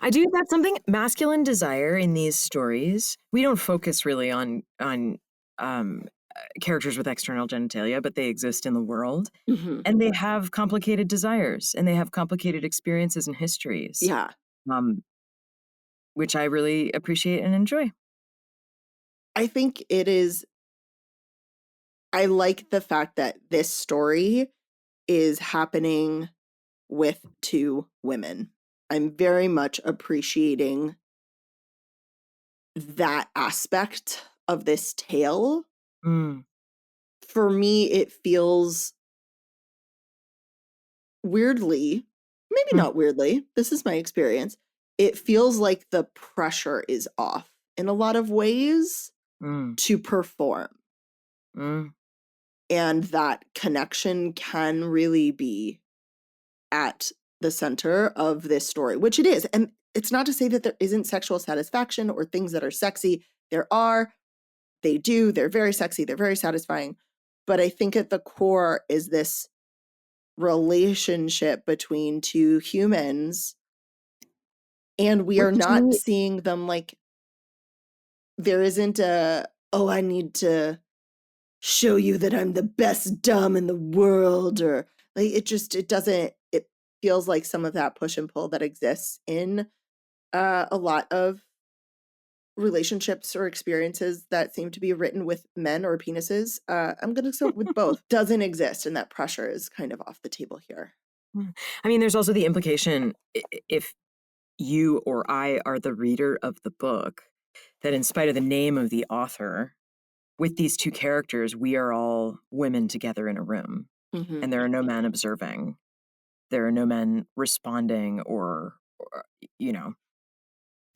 I do have something masculine desire in these stories. We don't focus really on um, characters with external genitalia, but they exist in the world,
Mhm.
and they have complicated desires, and they have complicated experiences and histories,
Yeah.
um, which I really appreciate and enjoy.
I think I like the fact that this story is happening with 2 women. I'm very much appreciating that aspect of this tale.
Mm,
For me, it feels weirdly, maybe
mm,
not weirdly, this is my experience. It feels like the pressure is off in a lot of ways
mm,
to perform.
mm,
And that connection can really be at the center of this story, which it is. And it's not to say that there isn't sexual satisfaction or things that are sexy. There are, they're very sexy, they're very satisfying. But I think at the core is this relationship between 2 humans, and we
which
are
to
not
me,
seeing them like there isn't oh, I need to show you that I'm the best dumb in the world, or like it doesn't, it feels like some of that push and pull that exists in a lot of relationships or experiences that seem to be written with men or penises. I'm going to go with both. Doesn't exist, and that pressure is kind of off the table here.
I mean, there's also the implication if you or I are the reader of the book, that in spite of the name of the author, with these 2 characters, we are all women together in a room,
Mm-hmm.
and there are no men observing. There are no men responding or you know,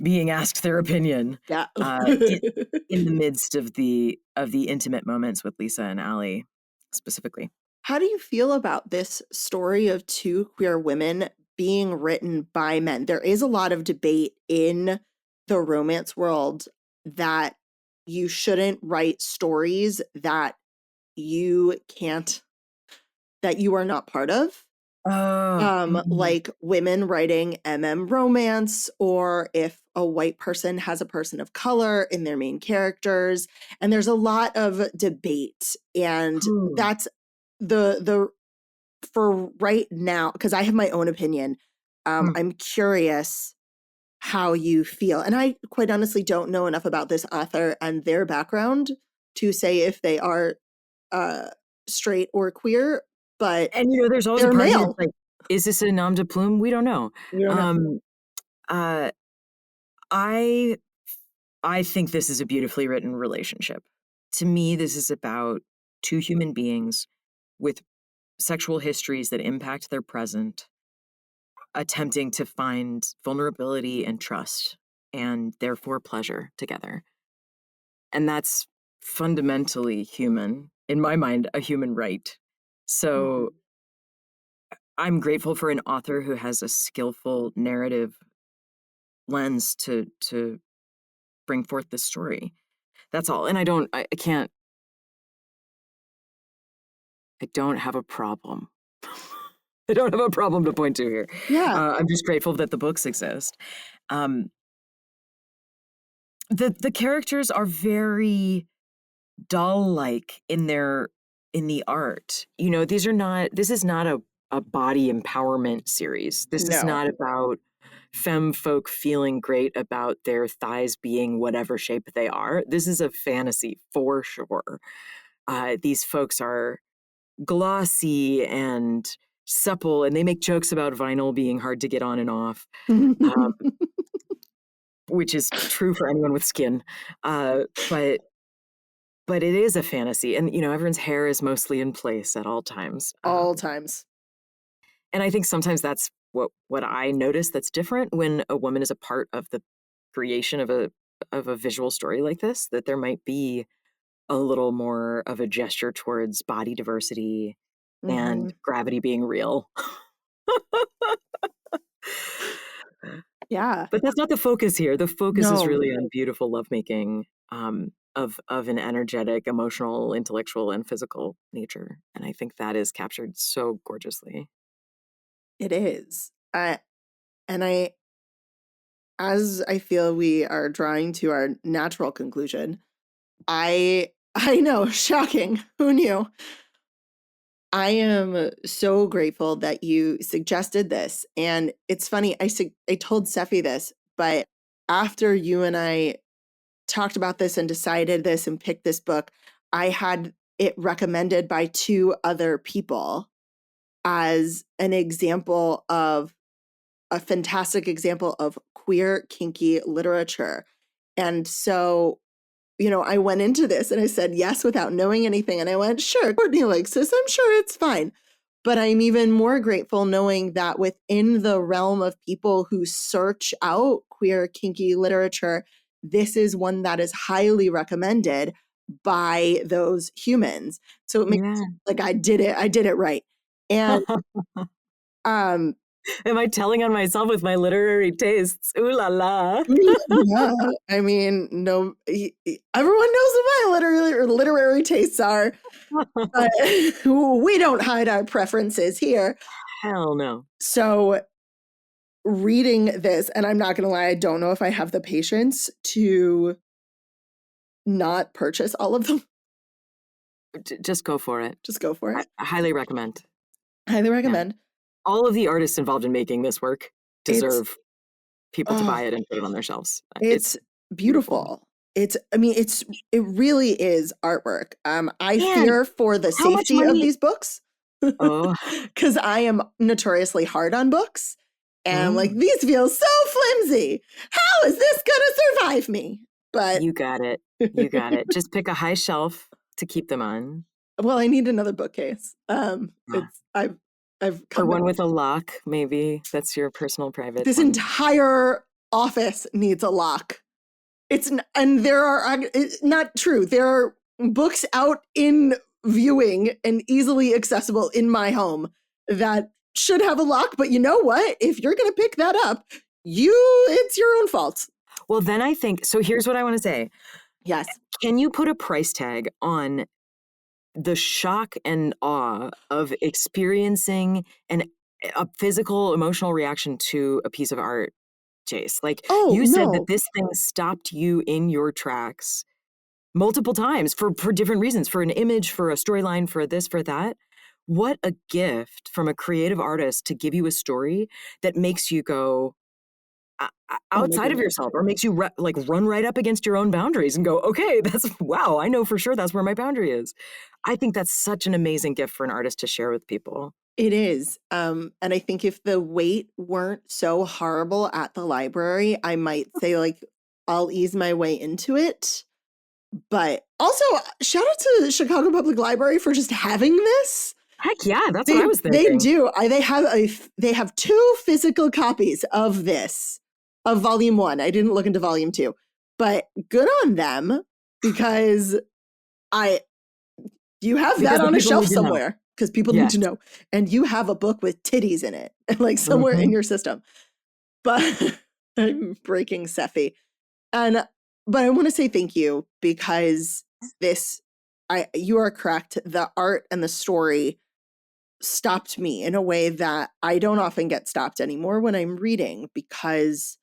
being asked their opinion
Yeah.
uh, in, in the midst of the intimate moments with Lisa and Allie specifically.
How do you feel about this story of 2 queer women being written by men? There is a lot of debate in the romance world that you shouldn't write stories that you can't, that you are not part of.
Oh, mhm.
Like women writing romance, or if a white person has a person of color in their main characters. And there's a lot of debate. And
Ooh,
that's the for right now, because I have my own opinion.
mm.
I'm curious how you feel. And I quite honestly don't know enough about this author and their background to say if they are uh, straight or queer, but
And there's always a
they're
part of you that's
male.
like, is this a nom de plume? We don't know.
We don't know.
Um, Uh, I I think this is a beautifully written relationship. To me, this is about two human beings with sexual histories that impact their present, attempting to find vulnerability and trust and therefore pleasure together. And that's fundamentally human, in my mind, a human right. So I'm grateful for an author who has a skillful narrative lens to bring forth this story. That's all. And I don't have a problem. I don't have a problem to point to here.
Yeah.
I'm just grateful that the books exist. Um, the characters are very doll-like in the art. You know, this is not a body empowerment series. This is
No.
not about femme folk feeling great about their thighs being whatever shape they are. This is a fantasy for sure. These folks are glossy and supple, and they make jokes about vinyl being hard to get on and off, um, which is true for anyone with skin. But it is a fantasy, and you know, everyone's hair is mostly in place at all times.
All times.
And I think sometimes that's what I notice that's different when a woman is a part of the creation of a visual story like this, that there might be a little more of a gesture towards body diversity and gravity being real.
Yeah.
But that's not the focus here. The focus is
No.
really on beautiful lovemaking of an energetic, emotional, intellectual, and physical nature. And I think that is captured so gorgeously.
It is. As I feel we are drawing to our natural conclusion, I know, shocking. Who knew? I am so grateful that you suggested this. And it's funny, I told Steffi this, but after you and I talked about this and decided this and picked this book, I had it recommended by two other people as an example of a fantastic example of queer kinky literature. And so, you know, I went into this and I said yes without knowing anything. And I went, sure, Courtney likes this. I'm sure it's fine. But I'm even more grateful knowing that within the realm of people who search out queer kinky literature, this is one that is highly recommended by those humans. So it makes
Yeah.
like I did it right. And
Am I telling on myself with my literary tastes? Ooh la la.
yeah, I mean, no, everyone knows what my literary tastes are, but we don't hide our preferences here.
Hell no.
So reading this, and I'm not going to lie, I don't know if I have the patience to not purchase all of them.
Just go for it.
Just go for it.
I highly recommend.
Highly recommend.
All of the artists involved in making this work deserve people to buy it and put it on their shelves.
It's beautiful. It really is artwork. I fear for the safety of these books.
Oh.
Because I am notoriously hard on books. And I'm like, these feel so flimsy. How is this gonna survive me? But
you got it. You got it. Just pick a high shelf to keep them on.
Well, I need another bookcase. I've
or one with a lock, maybe. That's your personal private.
This entire office needs a lock. And there are it's not true. There are books out in viewing and easily accessible in my home that should have a lock. But you know what? If you're going to pick that up, it's your own fault.
Well, then I think, so here's what I want to say.
Yes.
Can you put a price tag on the shock and awe of experiencing a physical, emotional reaction to a piece of art, Jace? Like, you said that this thing stopped you in your tracks multiple times for different reasons, for an image, for a storyline, for this, for that. What a gift from a creative artist to give you a story that makes you go outside of yourself, or makes you run right up against your own boundaries and go, okay, wow, I know for sure that's where my boundary is. I think that's such an amazing gift for an artist to share with people.
It is. And I think if the wait weren't so horrible at the library, I might say, like, I'll ease my way into it. But also, shout out to Chicago Public Library for just having this.
Heck yeah, that's what I was
They
thinking.
do. They have 2 physical copies of this, of volume 1. I didn't look into volume 2, but good on them, because you have that on a shelf somewhere, because people need to know, and you have a book with titties in it, like somewhere in your system. But I'm breaking Sephi, but I want to say thank you, because you are correct. The art and the story stopped me in a way that I don't often get stopped anymore when I'm reading, because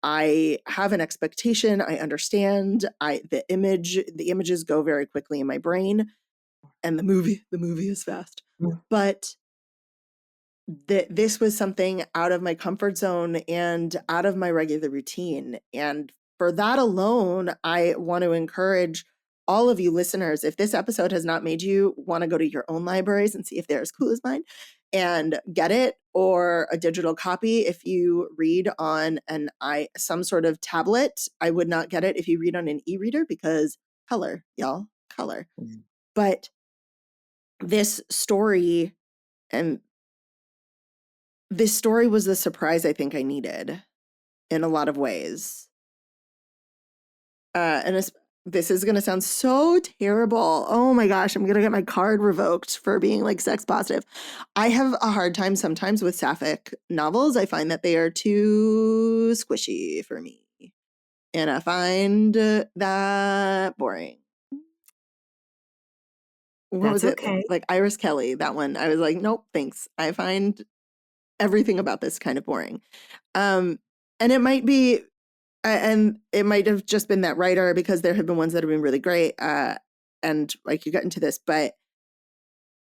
I have an expectation. I understand. The images go very quickly in my brain, and the movie is fast. But this was something out of my comfort zone and out of my regular routine. And for that alone, I want to encourage all of you listeners, if this episode has not made you want to go to your own libraries and see if they're as cool as mine and get it, or a digital copy if you read on some sort of tablet. I would not get it if you read on an e-reader, because color, y'all, color. But this story was the surprise I think I needed in a lot of ways. This is going to sound so terrible. Oh my gosh, I'm going to get my card revoked for being like sex positive. I have a hard time sometimes with sapphic novels. I find that they are too squishy for me. And I find that boring. What was it?
Okay.
Like Iris Kelly, that one. I was like, nope, thanks. I find everything about this kind of boring. And it might be, and it might have just been that writer, because there have been ones that have been really great. And like, you got into this, but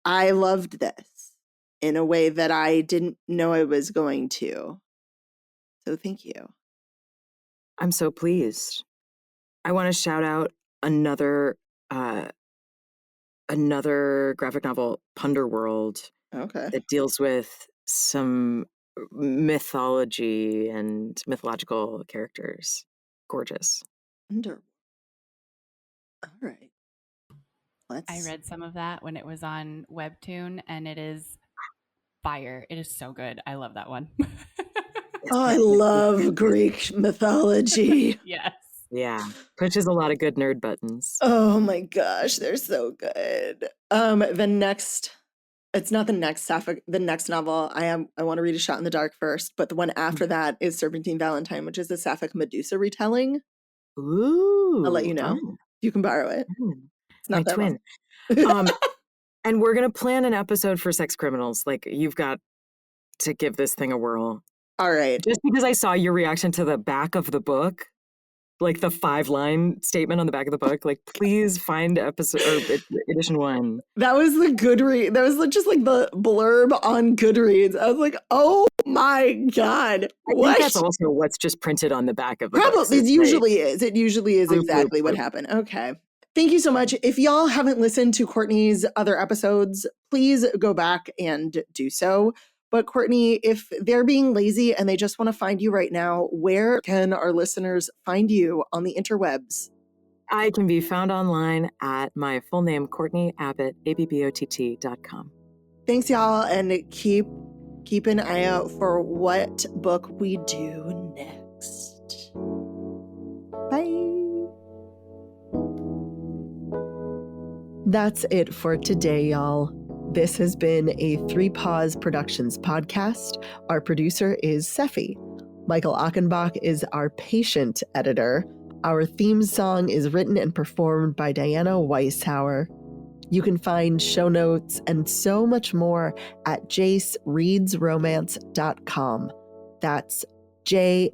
I loved this in a way that I didn't know I was going to. So thank you.
I'm so pleased. I want to shout out another graphic novel, Punderworld,
Okay.
that deals with some mythology and mythological characters. Gorgeous.
All right.
I read some of that when it was on Webtoon, and it is fire. It is so good. I love that one.
Oh, I love Greek mythology.
Yes.
Yeah. Pushes a lot of good nerd buttons.
Oh my gosh, they're so good. It's not the next sapphic, the next novel. I want to read A Shot in the Dark first, but the one after that is Serpentine Valentine, which is the Sapphic Medusa retelling.
Ooh.
I'll let you know. You can borrow it. It's not
my
that
twin. And we're gonna plan an episode for sex criminals. Like, you've got to give this thing a whirl.
All right.
Just because I saw your reaction to the back of the book, like the 5-line statement on the back of the book, like, please find episode or edition 1.
That was the Goodreads. That was just like the blurb on Goodreads. I was like, oh my God.
I think that's also what's just printed on the back of the book.
Probably. It usually is. It usually is exactly what happened. Okay. Thank you so much. If y'all haven't listened to Courtney's other episodes, please go back and do so. But Courtney, if they're being lazy and they just want to find you right now, where can our listeners find you on the interwebs?
I can be found online at my full name, Courtney Abbott, ABBOTT.com.
Thanks, y'all. And keep an eye out for what book we do next. Bye. That's it for today, y'all. This has been a 3 Paws Productions podcast. Our producer is Sephi. Michael Achenbach is our patient editor. Our theme song is written and performed by Diana Weishauer. You can find show notes and so much more at jacereadsromance.com. That's JAYCE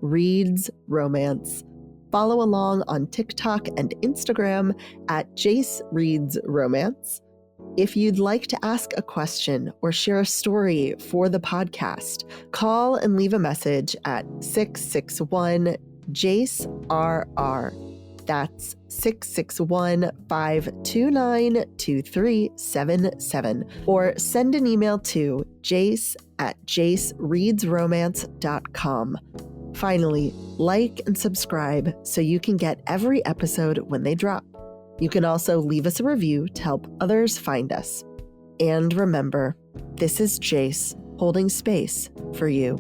Reads Romance. Follow along on TikTok and Instagram at Jace Reads Romance. If you'd like to ask a question or share a story for the podcast, call and leave a message at 661-JACE-RR. That's 661-529-2377. Or send an email to jace@jacereadsromance.com. Finally, like and subscribe so you can get every episode when they drop. You can also leave us a review to help others find us. And remember, this is Jace holding space for you.